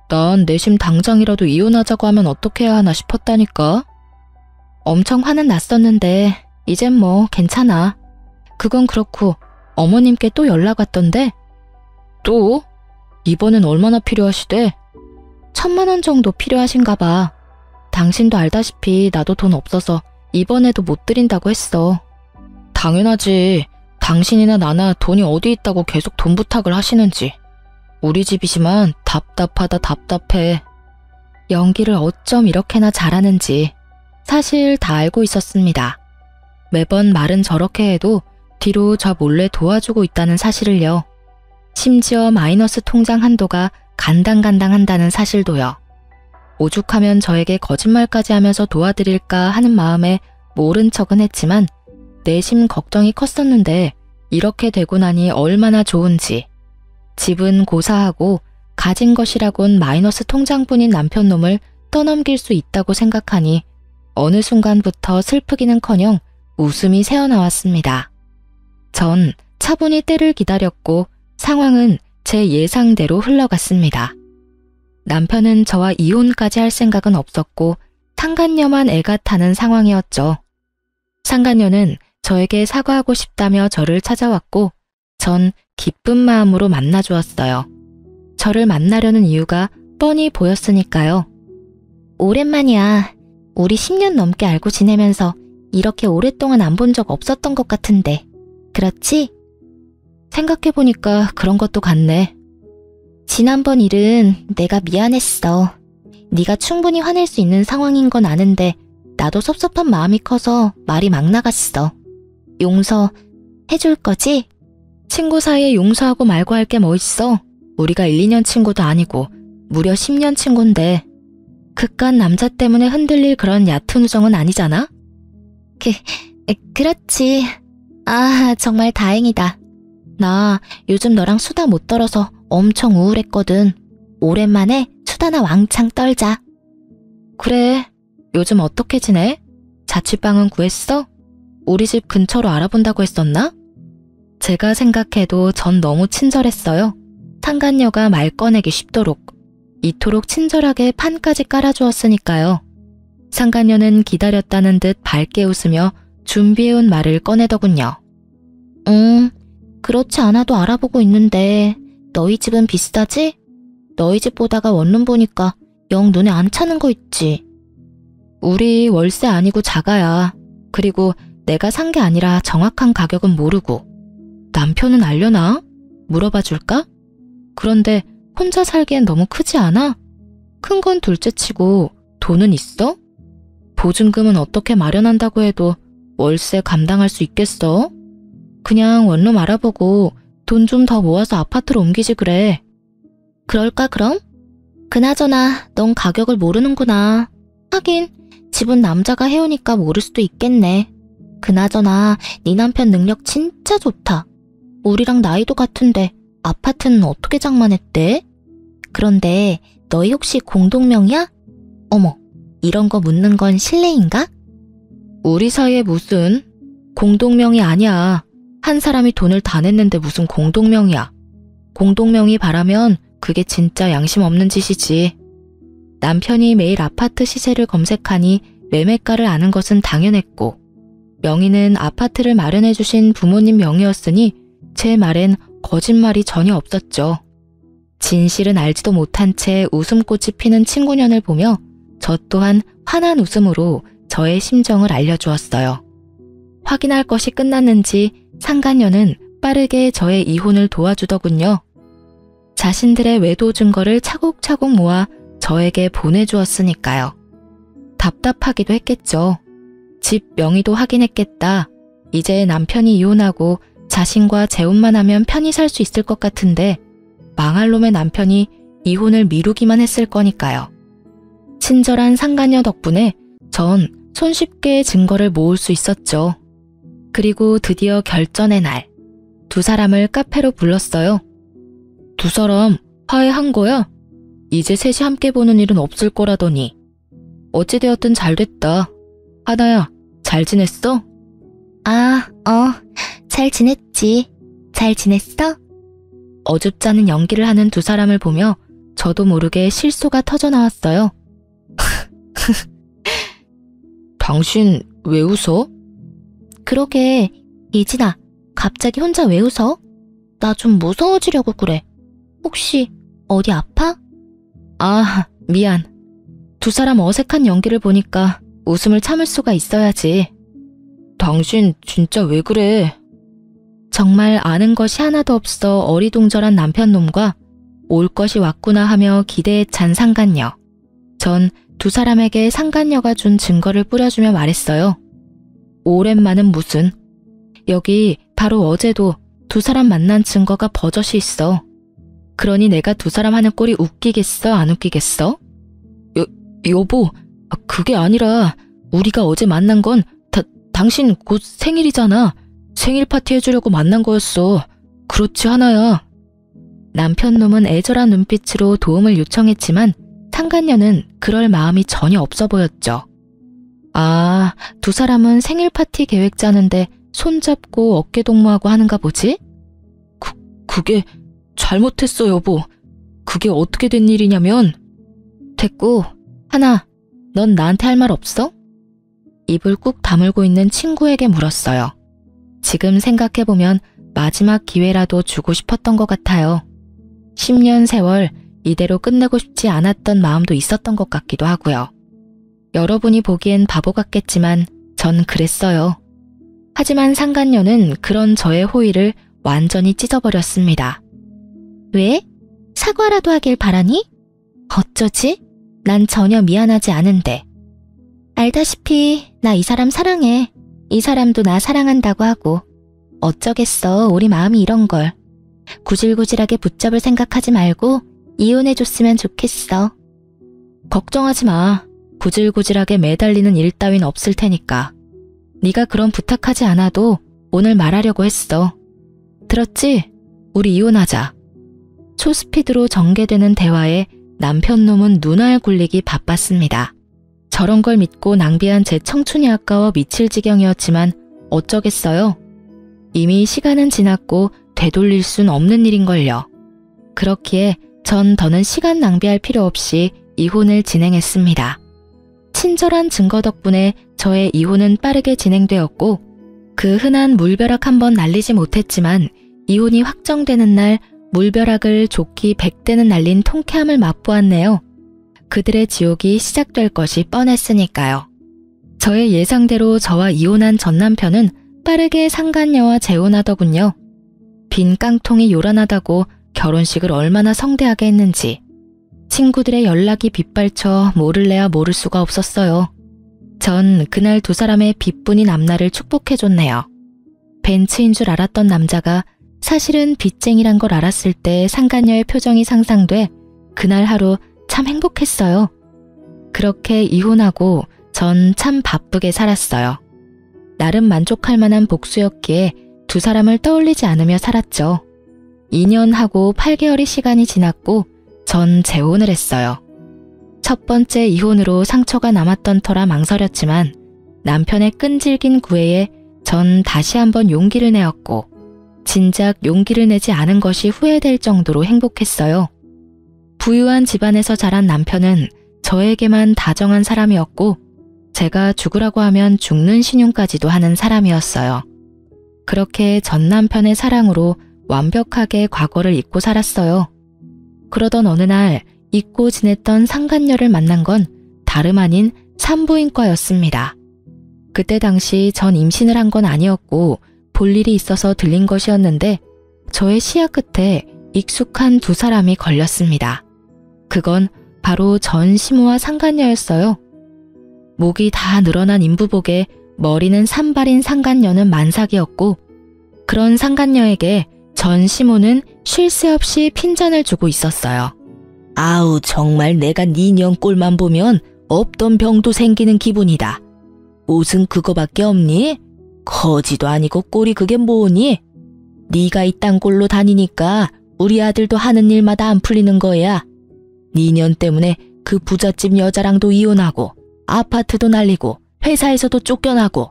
난 내심 당장이라도 이혼하자고 하면 어떻게 해야 하나 싶었다니까. 엄청 화는 났었는데 이젠 뭐 괜찮아. 그건 그렇고 어머님께 또 연락 왔던데? 또? 이번엔 얼마나 필요하시대? 1,000만 원 정도 필요하신가 봐. 당신도 알다시피 나도 돈 없어서 이번에도 못 드린다고 했어. 당연하지. 당신이나 나나 돈이 어디 있다고 계속 돈 부탁을 하시는지. 우리 집이지만 답답하다 답답해. 연기를 어쩜 이렇게나 잘하는지 사실 다 알고 있었습니다. 매번 말은 저렇게 해도 뒤로 저 몰래 도와주고 있다는 사실을요. 심지어 마이너스 통장 한도가 간당간당한다는 사실도요. 오죽하면 저에게 거짓말까지 하면서 도와드릴까 하는 마음에 모른 척은 했지만 내심 걱정이 컸었는데 이렇게 되고 나니 얼마나 좋은지. 집은 고사하고 가진 것이라곤 마이너스 통장뿐인 남편놈을 떠넘길 수 있다고 생각하니 어느 순간부터 슬프기는커녕 웃음이 새어나왔습니다. 전 차분히 때를 기다렸고 상황은 제 예상대로 흘러갔습니다. 남편은 저와 이혼까지 할 생각은 없었고 상간녀만 애가 타는 상황이었죠. 상간녀는 저에게 사과하고 싶다며 저를 찾아왔고 전 기쁜 마음으로 만나주었어요. 저를 만나려는 이유가 뻔히 보였으니까요. 오랜만이야. 우리 10년 넘게 알고 지내면서 이렇게 오랫동안 안 본 적 없었던 것 같은데. 그렇지? 생각해보니까 그런 것도 같네. 지난번 일은 내가 미안했어. 네가 충분히 화낼 수 있는 상황인 건 아는데 나도 섭섭한 마음이 커서 말이 막 나갔어. 용서해줄 거지? 친구 사이에 용서하고 말고 할 게 뭐 있어? 우리가 1, 2년 친구도 아니고 무려 10년 친구인데 그깟 남자 때문에 흔들릴 그런 얕은 우정은 아니잖아? 그렇지. 아, 정말 다행이다. 나 요즘 너랑 수다 못 떨어서 엄청 우울했거든. 오랜만에 수다나 왕창 떨자. 그래. 요즘 어떻게 지내? 자취방은 구했어? 우리 집 근처로 알아본다고 했었나? 제가 생각해도 전 너무 친절했어요. 상간녀가 말 꺼내기 쉽도록. 이토록 친절하게 판까지 깔아주었으니까요. 상간녀는 기다렸다는 듯 밝게 웃으며 준비해온 말을 꺼내더군요. 그렇지 않아도 알아보고 있는데 너희 집은 비싸지? 너희 집 보다가 원룸 보니까 영 눈에 안 차는 거 있지. 우리 월세 아니고 자가야. 그리고 내가 산 게 아니라 정확한 가격은 모르고. 남편은 알려나? 물어봐 줄까? 그런데 혼자 살기엔 너무 크지 않아? 큰 건 둘째치고 돈은 있어? 보증금은 어떻게 마련한다고 해도 월세 감당할 수 있겠어? 그냥 원룸 알아보고 돈 좀 더 모아서 아파트로 옮기지 그래. 그럴까 그럼? 그나저나 넌 가격을 모르는구나. 하긴 집은 남자가 해오니까 모를 수도 있겠네. 그나저나 네 남편 능력 진짜 좋다. 우리랑 나이도 같은데 아파트는 어떻게 장만했대? 그런데 너희 혹시 공동명의야? 어머, 이런 거 묻는 건 실례인가? 우리 사이에 무슨 공동명의 아니야. 한 사람이 돈을 다 냈는데 무슨 공동명의야. 공동명의 바라면 그게 진짜 양심 없는 짓이지. 남편이 매일 아파트 시세를 검색하니 매매가를 아는 것은 당연했고 명의는 아파트를 마련해주신 부모님 명의였으니 제 말엔 거짓말이 전혀 없었죠. 진실은 알지도 못한 채 웃음꽃이 피는 친구년을 보며 저 또한 환한 웃음으로 저의 심정을 알려주었어요. 확인할 것이 끝났는지 상간녀는 빠르게 저의 이혼을 도와주더군요. 자신들의 외도 증거를 차곡차곡 모아 저에게 보내주었으니까요. 답답하기도 했겠죠. 집 명의도 확인했겠다. 이제 남편이 이혼하고 자신과 재혼만 하면 편히 살 수 있을 것 같은데 망할 놈의 남편이 이혼을 미루기만 했을 거니까요. 친절한 상간녀 덕분에 전 손쉽게 증거를 모을 수 있었죠. 그리고 드디어 결전의 날, 두 사람을 카페로 불렀어요. 두 사람 화해한 거야? 이제 셋이 함께 보는 일은 없을 거라더니. 어찌되었든 잘 됐다. 하나야, 잘 지냈어? 잘 지냈지. 잘 지냈어? 어줍잖은 연기를 하는 두 사람을 보며 저도 모르게 실소가 터져나왔어요. 당신 왜 웃어? 그러게, 이진아, 갑자기 혼자 왜 웃어? 나 좀 무서워지려고 그래. 혹시 어디 아파? 아, 미안. 두 사람 어색한 연기를 보니까 웃음을 참을 수가 있어야지. 당신 진짜 왜 그래? 정말 아는 것이 하나도 없어 어리둥절한 남편놈과 올 것이 왔구나 하며 기대에 찬 상간녀. 전 두 사람에게 상간녀가 준 증거를 뿌려주며 말했어요. 오랜만은 무슨. 여기 바로 어제도 두 사람 만난 증거가 버젓이 있어. 그러니 내가 두 사람 하는 꼴이 웃기겠어, 안 웃기겠어? 여보, 그게 아니라 우리가 어제 만난 건 당신 곧 생일이잖아. 생일 파티 해주려고 만난 거였어. 그렇지 하나야. 남편놈은 애절한 눈빛으로 도움을 요청했지만 상간녀는 그럴 마음이 전혀 없어 보였죠. 아, 두 사람은 생일 파티 계획 짜는데 손잡고 어깨 동무하고 하는가 보지? 그게 잘못했어, 여보. 그게 어떻게 된 일이냐면. 됐고, 하나, 넌 나한테 할 말 없어? 입을 꾹 다물고 있는 친구에게 물었어요. 지금 생각해보면 마지막 기회라도 주고 싶었던 것 같아요. 10년 세월 이대로 끝내고 싶지 않았던 마음도 있었던 것 같기도 하고요. 여러분이 보기엔 바보 같겠지만 전 그랬어요. 하지만 상간녀는 그런 저의 호의를 완전히 찢어버렸습니다. 왜? 사과라도 하길 바라니? 어쩌지? 난 전혀 미안하지 않은데. 알다시피 나 이 사람 사랑해. 이 사람도 나 사랑한다고 하고. 어쩌겠어, 우리 마음이 이런 걸. 구질구질하게 붙잡을 생각하지 말고 이혼해줬으면 좋겠어. 걱정하지 마. 구질구질하게 매달리는 일 따윈 없을 테니까. 네가 그런 부탁하지 않아도 오늘 말하려고 했어. 들었지? 우리 이혼하자. 초스피드로 전개되는 대화에 남편 놈은 눈알 굴리기 바빴습니다. 저런 걸 믿고 낭비한 제 청춘이 아까워 미칠 지경이었지만 어쩌겠어요. 이미 시간은 지났고 되돌릴 순 없는 일인걸요. 그렇기에 전 더는 시간 낭비할 필요 없이 이혼을 진행했습니다. 친절한 증거 덕분에 저의 이혼은 빠르게 진행되었고 그 흔한 물벼락 한번 날리지 못했지만 이혼이 확정되는 날 물벼락을 좋기 100대는 날린 통쾌함을 맛보았네요. 그들의 지옥이 시작될 것이 뻔했으니까요. 저의 예상대로 저와 이혼한 전 남편은 빠르게 상간녀와 재혼하더군요. 빈 깡통이 요란하다고 결혼식을 얼마나 성대하게 했는지 친구들의 연락이 빗발쳐 모를래야 모를 수가 없었어요. 전 그날 두 사람의 빚뿐인 앞날을 축복해줬네요. 벤츠인 줄 알았던 남자가 사실은 빚쟁이란 걸 알았을 때 상간녀의 표정이 상상돼 그날 하루 참 행복했어요. 그렇게 이혼하고 전 참 바쁘게 살았어요. 나름 만족할 만한 복수였기에 두 사람을 떠올리지 않으며 살았죠. 2년하고 8개월의 시간이 지났고 전 재혼을 했어요. 첫 번째 이혼으로 상처가 남았던 터라 망설였지만 남편의 끈질긴 구애에 전 다시 한번 용기를 내었고 진작 용기를 내지 않은 것이 후회될 정도로 행복했어요. 부유한 집안에서 자란 남편은 저에게만 다정한 사람이었고 제가 죽으라고 하면 죽는 신용까지도 하는 사람이었어요. 그렇게 전 남편의 사랑으로 완벽하게 과거를 잊고 살았어요. 그러던 어느 날 잊고 지냈던 상간녀를 만난 건 다름 아닌 산부인과였습니다. 그때 당시 전 임신을 한 건 아니었고 볼 일이 있어서 들린 것이었는데 저의 시야 끝에 익숙한 두 사람이 걸렸습니다. 그건 바로 전 시모와 상간녀였어요. 목이 다 늘어난 인부복에 머리는 산발인 상간녀는 만삭이었고 그런 상간녀에게 전 시모는 쉴 새 없이 핀잔을 주고 있었어요. 아우 정말 내가 네 년 꼴만 보면 없던 병도 생기는 기분이다. 옷은 그거밖에 없니? 거지도 아니고 꼴이 그게 뭐니? 네가 이딴 꼴로 다니니까 우리 아들도 하는 일마다 안 풀리는 거야. 네 년 때문에 그 부잣집 여자랑도 이혼하고 아파트도 날리고 회사에서도 쫓겨나고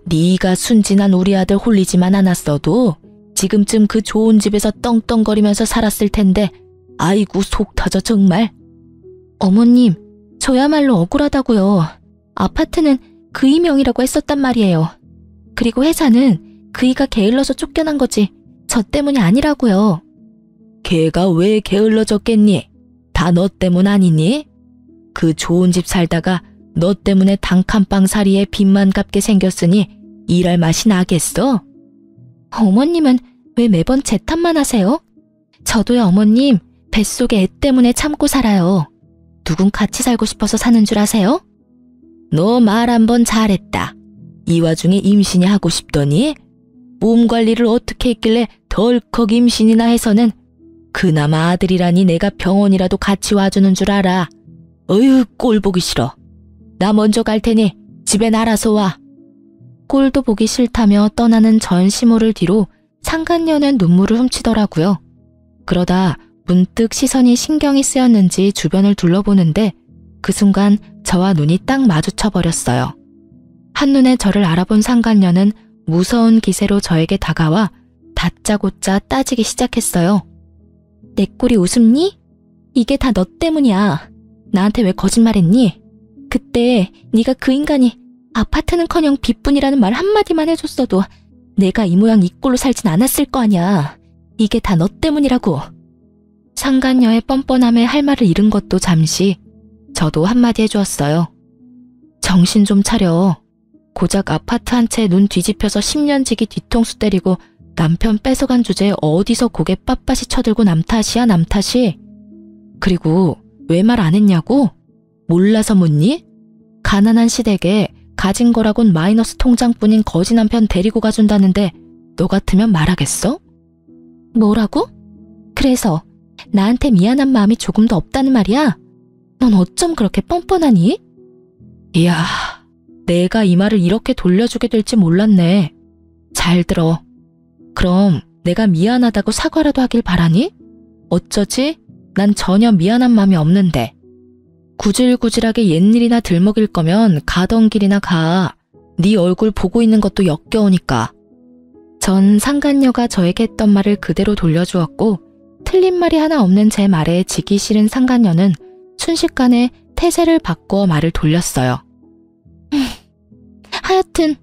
네가 순진한 우리 아들 홀리지만 않았어도 지금쯤 그 좋은 집에서 떵떵거리면서 살았을 텐데 아이고 속 터져 정말. 어머님, 저야말로 억울하다고요. 아파트는 그이 명이라고 했었단 말이에요. 그리고 회사는 그이가 게을러서 쫓겨난 거지 저 때문이 아니라고요. 걔가 왜 게을러졌겠니? 다 너 때문 아니니? 그 좋은 집 살다가 너 때문에 단칸방살이에 빚만 갚게 생겼으니 일할 맛이 나겠어? 어머님은 왜 매번 제 탓만 하세요? 저도요 어머님 뱃속에 애 때문에 참고 살아요. 누군 같이 살고 싶어서 사는 줄 아세요? 너 말 한번 잘했다. 이 와중에 임신이 하고 싶더니 몸 관리를 어떻게 했길래 덜컥 임신이나 해서는 그나마 아들이라니 내가 병원이라도 같이 와주는 줄 알아. 어휴 꼴 보기 싫어. 나 먼저 갈 테니 집엔 알아서 와. 꼴도 보기 싫다며 떠나는 전 시모를 뒤로 상간녀는 눈물을 훔치더라고요. 그러다 문득 시선이 신경이 쓰였는지 주변을 둘러보는데 그 순간 저와 눈이 딱 마주쳐 버렸어요. 한눈에 저를 알아본 상간녀는 무서운 기세로 저에게 다가와 다짜고짜 따지기 시작했어요. 내 꼴이 우습니? 이게 다 너 때문이야. 나한테 왜 거짓말했니? 그때 네가 그 인간이 아파트는커녕 빚뿐이라는 말 한마디만 해줬어도 내가 이 모양 이 꼴로 살진 않았을 거 아냐. 이게 다 너 때문이라고. 상간녀의 뻔뻔함에 할 말을 잃은 것도 잠시 저도 한마디 해주었어요. 정신 좀 차려. 고작 아파트 한 채 눈 뒤집혀서 10년 지기 뒤통수 때리고 남편 뺏어간 주제에 어디서 고개 빳빳이 쳐들고 남 탓이야, 남 탓이. 그리고 왜 말 안 했냐고? 몰라서 묻니? 가난한 시댁에 가진 거라곤 마이너스 통장뿐인 거지 남편 데리고 가준다는데 너 같으면 말하겠어? 뭐라고? 그래서 나한테 미안한 마음이 조금도 없다는 말이야? 넌 어쩜 그렇게 뻔뻔하니? 이야, 내가 이 말을 이렇게 돌려주게 될지 몰랐네. 잘 들어. 그럼 내가 미안하다고 사과라도 하길 바라니? 어쩌지? 난 전혀 미안한 마음이 없는데. 구질구질하게 옛일이나 들먹일 거면 가던 길이나 가. 네 얼굴 보고 있는 것도 역겨우니까. 전 상간녀가 저에게 했던 말을 그대로 돌려주었고 틀린 말이 하나 없는 제 말에 지기 싫은 상간녀는 순식간에 태세를 바꾸어 말을 돌렸어요. 하여튼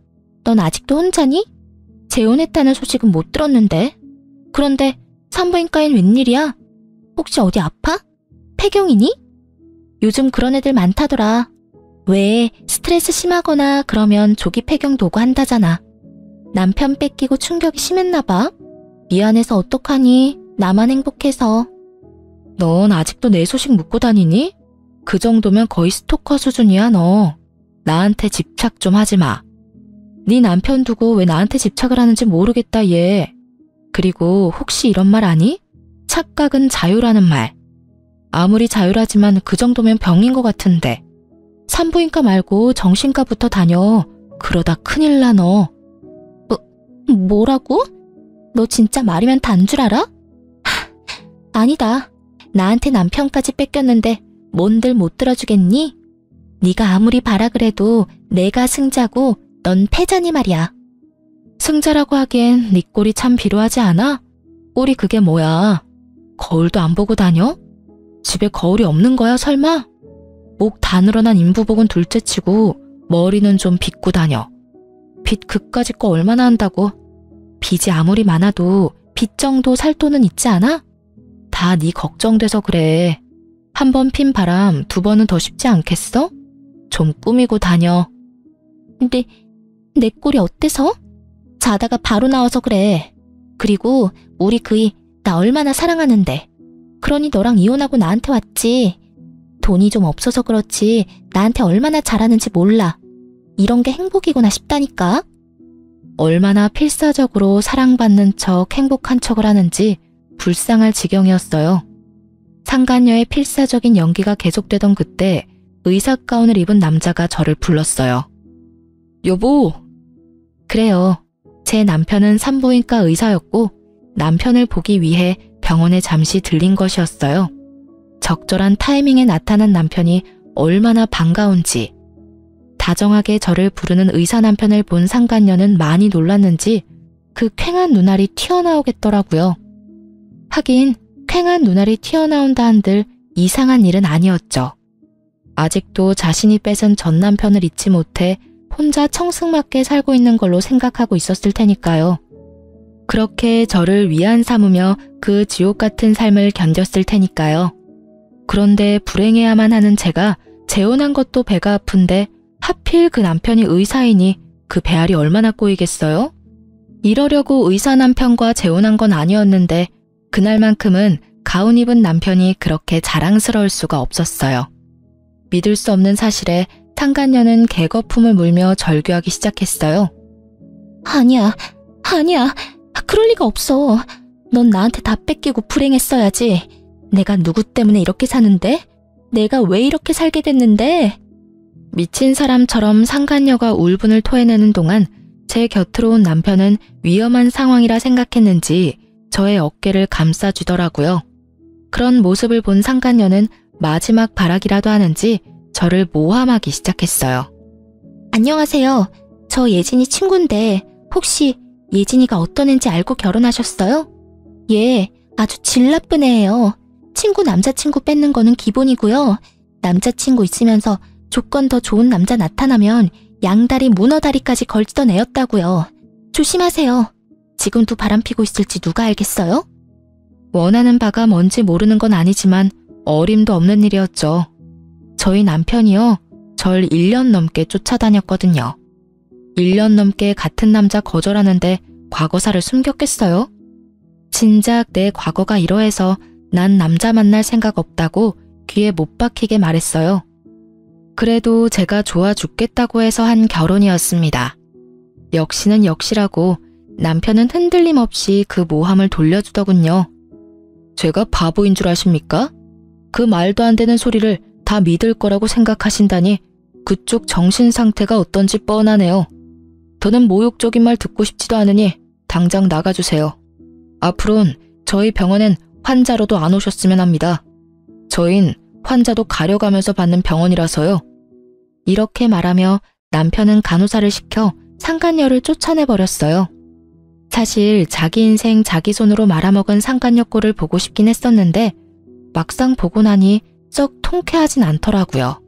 넌 아직도 혼자니? 재혼했다는 소식은 못 들었는데. 그런데 산부인과엔 웬일이야? 혹시 어디 아파? 폐경이니? 요즘 그런 애들 많다더라. 왜 스트레스 심하거나 그러면 조기 폐경 도구 한다잖아. 남편 뺏기고 충격이 심했나 봐. 미안해서 어떡하니? 나만 행복해서. 넌 아직도 내 소식 묻고 다니니? 그 정도면 거의 스토커 수준이야 너. 나한테 집착 좀 하지 마. 네 남편 두고 왜 나한테 집착을 하는지 모르겠다 얘. 그리고 혹시 이런 말 아니? 착각은 자유라는 말. 아무리 자유라지만 그 정도면 병인 것 같은데. 산부인과 말고 정신과부터 다녀. 그러다 큰일 나 너. 뭐라고? 너 진짜 말이면 단 줄 알아? 아니다. 나한테 남편까지 뺏겼는데 뭔들 못 들어주겠니? 네가 아무리 바라 그래도 내가 승자고 넌 패자니 말이야. 승자라고 하기엔 네 꼴이 참 비루하지 않아? 꼴이 그게 뭐야? 거울도 안 보고 다녀? 집에 거울이 없는 거야 설마? 목 다 늘어난 인부복은 둘째치고 머리는 좀 빗고 다녀. 빚 그까짓 거 얼마나 한다고? 빚이 아무리 많아도 빚 정도 살 돈은 있지 않아? 다 네 걱정돼서 그래. 한 번 핀 바람 두 번은 더 쉽지 않겠어? 좀 꾸미고 다녀. 근데 내 꼴이 어때서? 자다가 바로 나와서 그래. 그리고 우리 그이 나 얼마나 사랑하는데. 그러니 너랑 이혼하고 나한테 왔지. 돈이 좀 없어서 그렇지 나한테 얼마나 잘하는지 몰라. 이런 게 행복이구나 싶다니까. 얼마나 필사적으로 사랑받는 척 행복한 척을 하는지 불쌍할 지경이었어요. 상간녀의 필사적인 연기가 계속되던 그때 의사 가운을 입은 남자가 저를 불렀어요. 여보. 그래요. 제 남편은 산부인과 의사였고 남편을 보기 위해 병원에 잠시 들린 것이었어요. 적절한 타이밍에 나타난 남편이 얼마나 반가운지. 다정하게 저를 부르는 의사 남편을 본 상간녀는 많이 놀랐는지 그 퀭한 눈알이 튀어나오겠더라고요. 하긴 퀭한 눈알이 튀어나온다 한들 이상한 일은 아니었죠. 아직도 자신이 뺏은 전 남편을 잊지 못해 혼자 청승맞게 살고 있는 걸로 생각하고 있었을 테니까요. 그렇게 저를 위안 삼으며 그 지옥 같은 삶을 견뎠을 테니까요. 그런데 불행해야만 하는 제가 재혼한 것도 배가 아픈데 하필 그 남편이 의사이니 그 배알이 얼마나 꼬이겠어요? 이러려고 의사 남편과 재혼한 건 아니었는데 그날만큼은 가운 입은 남편이 그렇게 자랑스러울 수가 없었어요. 믿을 수 없는 사실에 상간녀는 개거품을 물며 절규하기 시작했어요. 아니야. 그럴 리가 없어. 넌 나한테 다 뺏기고 불행했어야지. 내가 누구 때문에 이렇게 사는데? 내가 왜 이렇게 살게 됐는데? 미친 사람처럼 상간녀가 울분을 토해내는 동안 제 곁으로 온 남편은 위험한 상황이라 생각했는지 저의 어깨를 감싸주더라고요. 그런 모습을 본 상간녀는 마지막 발악이라도 하는지 저를 모함하기 시작했어요. 안녕하세요. 저 예진이 친구인데 혹시 예진이가 어떤 애인지 알고 결혼하셨어요? 얘 아주 질 나쁜 애예요. 친구 남자친구 뺏는 거는 기본이고요. 남자친구 있으면서 조건 더 좋은 남자 나타나면 양다리 문어다리까지 걸치던 애였다고요. 조심하세요. 지금도 바람피고 있을지 누가 알겠어요? 원하는 바가 뭔지 모르는 건 아니지만 어림도 없는 일이었죠. 저희 남편이요. 절 1년 넘게 쫓아다녔거든요. 1년 넘게 같은 남자 거절하는데 과거사를 숨겼겠어요? 진작 내 과거가 이러해서 난 남자 만날 생각 없다고 귀에 못 박히게 말했어요. 그래도 제가 좋아 죽겠다고 해서 한 결혼이었습니다. 역시는 역시라고 남편은 흔들림 없이 그 모함을 돌려주더군요. 제가 바보인 줄 아십니까? 그 말도 안 되는 소리를 다 믿을 거라고 생각하신다니 그쪽 정신 상태가 어떤지 뻔하네요. 더는 모욕적인 말 듣고 싶지도 않으니 당장 나가주세요. 앞으론 저희 병원엔 환자로도 안 오셨으면 합니다. 저흰 환자도 가려가면서 받는 병원이라서요. 이렇게 말하며 남편은 간호사를 시켜 상간녀를 쫓아내버렸어요. 사실 자기 인생 자기 손으로 말아먹은 상간녀 꼴을 보고 싶긴 했었는데 막상 보고 나니 썩 통쾌하진 않더라고요.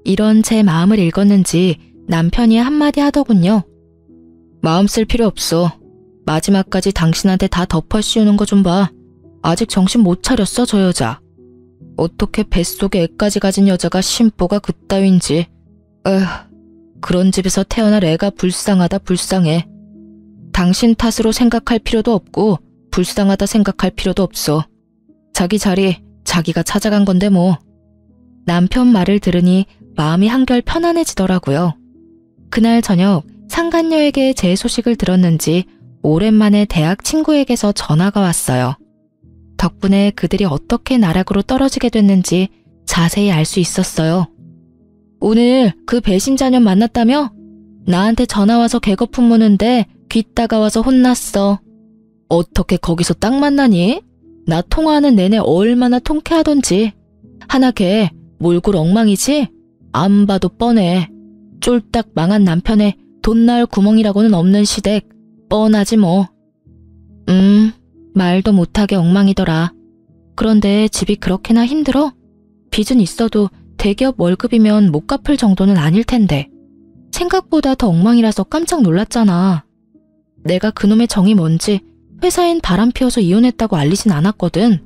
이런 제 마음을 읽었는지 남편이 한마디 하더군요. 마음 쓸 필요 없어. 마지막까지 당신한테 다 덮어 씌우는 거 좀 봐. 아직 정신 못 차렸어, 저 여자. 어떻게 뱃속에 애까지 가진 여자가 심보가 그따윈지. 에휴, 그런 집에서 태어날 애가 불쌍하다 불쌍해. 당신 탓으로 생각할 필요도 없고 불쌍하다 생각할 필요도 없어. 자기 자리 자기가 찾아간 건데 뭐. 남편 말을 들으니 마음이 한결 편안해지더라고요. 그날 저녁 상간녀에게 제 소식을 들었는지 오랜만에 대학 친구에게서 전화가 왔어요. 덕분에 그들이 어떻게 나락으로 떨어지게 됐는지 자세히 알 수 있었어요. 오늘 그 배신자년 만났다며? 나한테 전화와서 개거품 무는데 귀 따가워서 혼났어. 어떻게 거기서 딱 만나니? 나 통화하는 내내 얼마나 통쾌하던지. 하나 걔 몰골 엉망이지? 안 봐도 뻔해. 쫄딱 망한 남편에 돈 나올 구멍이라고는 없는 시댁. 뻔하지 뭐. 말도 못하게 엉망이더라. 그런데 집이 그렇게나 힘들어? 빚은 있어도 대기업 월급이면 못 갚을 정도는 아닐 텐데. 생각보다 더 엉망이라서 깜짝 놀랐잖아. 내가 그놈의 정이 뭔지 회사엔 바람 피워서 이혼했다고 알리진 않았거든.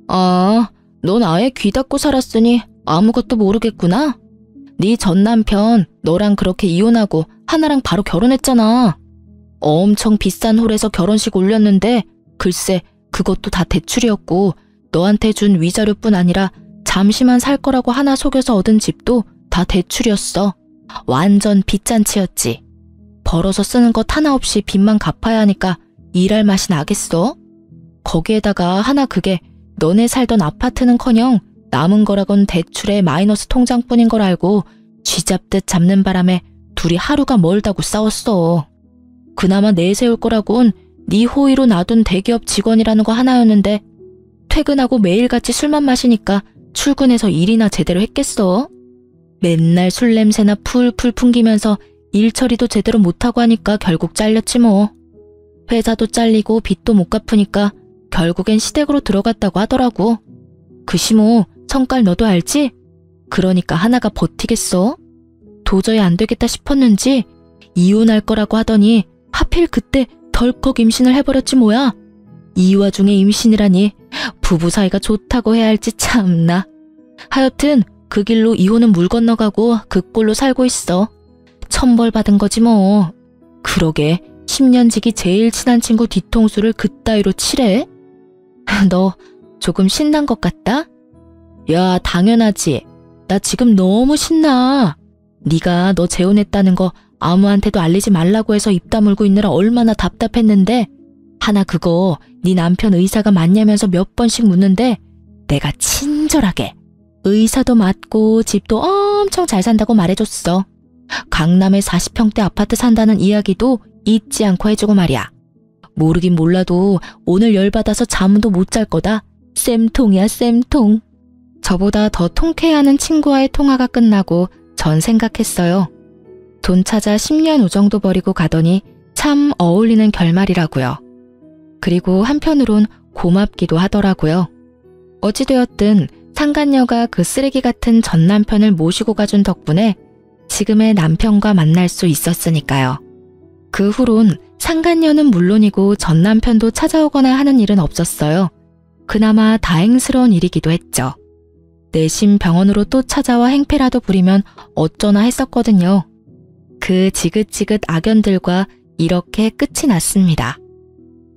아, 넌 아예 귀 닫고 살았으니 아무것도 모르겠구나. 네 전 남편 너랑 그렇게 이혼하고 하나랑 바로 결혼했잖아. 엄청 비싼 홀에서 결혼식 올렸는데 글쎄 그것도 다 대출이었고 너한테 준 위자료뿐 아니라 잠시만 살 거라고 하나 속여서 얻은 집도 다 대출이었어. 완전 빚잔치였지. 벌어서 쓰는 것 하나 없이 빚만 갚아야 하니까 일할 맛이 나겠어? 거기에다가 하나 그게 너네 살던 아파트는커녕 남은 거라곤 대출에 마이너스 통장뿐인 걸 알고 쥐잡듯 잡는 바람에 둘이 하루가 멀다고 싸웠어. 그나마 내세울 거라곤 네 호의로 놔둔 대기업 직원이라는 거 하나였는데 퇴근하고 매일같이 술만 마시니까 출근해서 일이나 제대로 했겠어? 맨날 술 냄새나 풀풀 풍기면서 일 처리도 제대로 못하고 하니까 결국 잘렸지 뭐. 회사도 잘리고 빚도 못 갚으니까 결국엔 시댁으로 들어갔다고 하더라고. 그 시모 성깔 너도 알지? 그러니까 하나가 버티겠어? 도저히 안 되겠다 싶었는지 이혼할 거라고 하더니 하필 그때 덜컥 임신을 해버렸지 뭐야. 이 와중에 임신이라니 부부 사이가 좋다고 해야 할지 참나. 하여튼 그 길로 이혼은 물 건너가고 그 꼴로 살고 있어. 천벌 받은 거지 뭐. 그러게 10년 지기 제일 친한 친구 뒤통수를 그따위로 치래? 너 조금 신난 것 같다? 야, 당연하지. 나 지금 너무 신나. 네가 너 재혼했다는 거 아무한테도 알리지 말라고 해서 입 다물고 있느라 얼마나 답답했는데 하나 그거 네 남편 의사가 맞냐면서 몇 번씩 묻는데 내가 친절하게 의사도 맞고 집도 엄청 잘 산다고 말해줬어. 강남에 40평대 아파트 산다는 이야기도 잊지 않고 해주고 말이야. 모르긴 몰라도 오늘 열받아서 잠도 못 잘 거다. 쌤통이야 쌤통. 저보다 더 통쾌해하는 친구와의 통화가 끝나고 전 생각했어요. 돈 찾아 10년 우정도 버리고 가더니 참 어울리는 결말이라고요. 그리고 한편으론 고맙기도 하더라고요. 어찌되었든 상간녀가 그 쓰레기 같은 전 남편을 모시고 가준 덕분에 지금의 남편과 만날 수 있었으니까요. 그 후론 상간녀는 물론이고 전 남편도 찾아오거나 하는 일은 없었어요. 그나마 다행스러운 일이기도 했죠. 내심 병원으로 또 찾아와 행패라도 부리면 어쩌나 했었거든요. 그 지긋지긋 악연들과 이렇게 끝이 났습니다.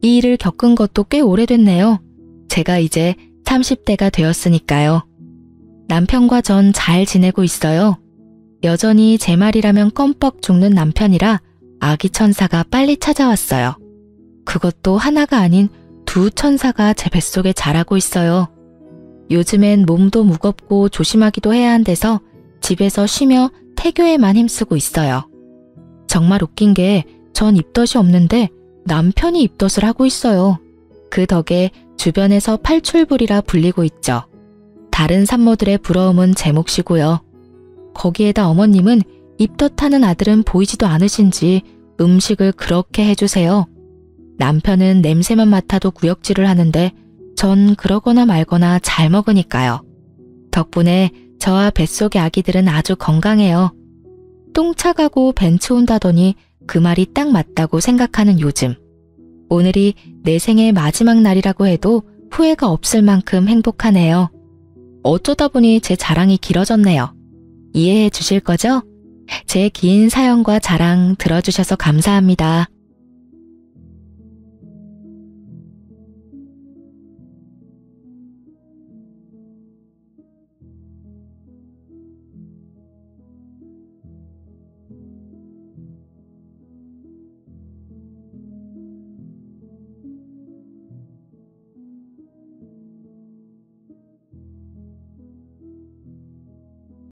이 일을 겪은 것도 꽤 오래됐네요. 제가 이제 30대가 되었으니까요. 남편과 전 잘 지내고 있어요. 여전히 제 말이라면 껌뻑 죽는 남편이라 아기 천사가 빨리 찾아왔어요. 그것도 하나가 아닌 2 천사가 제 뱃속에 자라고 있어요. 요즘엔 몸도 무겁고 조심하기도 해야 한데서 집에서 쉬며 태교에만 힘쓰고 있어요. 정말 웃긴 게 전 입덧이 없는데 남편이 입덧을 하고 있어요. 그 덕에 주변에서 팔출불이라 불리고 있죠. 다른 산모들의 부러움은 제 몫이고요. 거기에다 어머님은 입덧하는 아들은 보이지도 않으신지 음식을 그렇게 해주세요. 남편은 냄새만 맡아도 구역질을 하는데 전 그러거나 말거나 잘 먹으니까요. 덕분에 저와 뱃속의 아기들은 아주 건강해요. 똥 차가고 벤츠 온다더니 그 말이 딱 맞다고 생각하는 요즘. 오늘이 내 생의 마지막 날이라고 해도 후회가 없을 만큼 행복하네요. 어쩌다 보니 제 자랑이 길어졌네요. 이해해 주실 거죠? 제 긴 사연과 자랑 들어주셔서 감사합니다.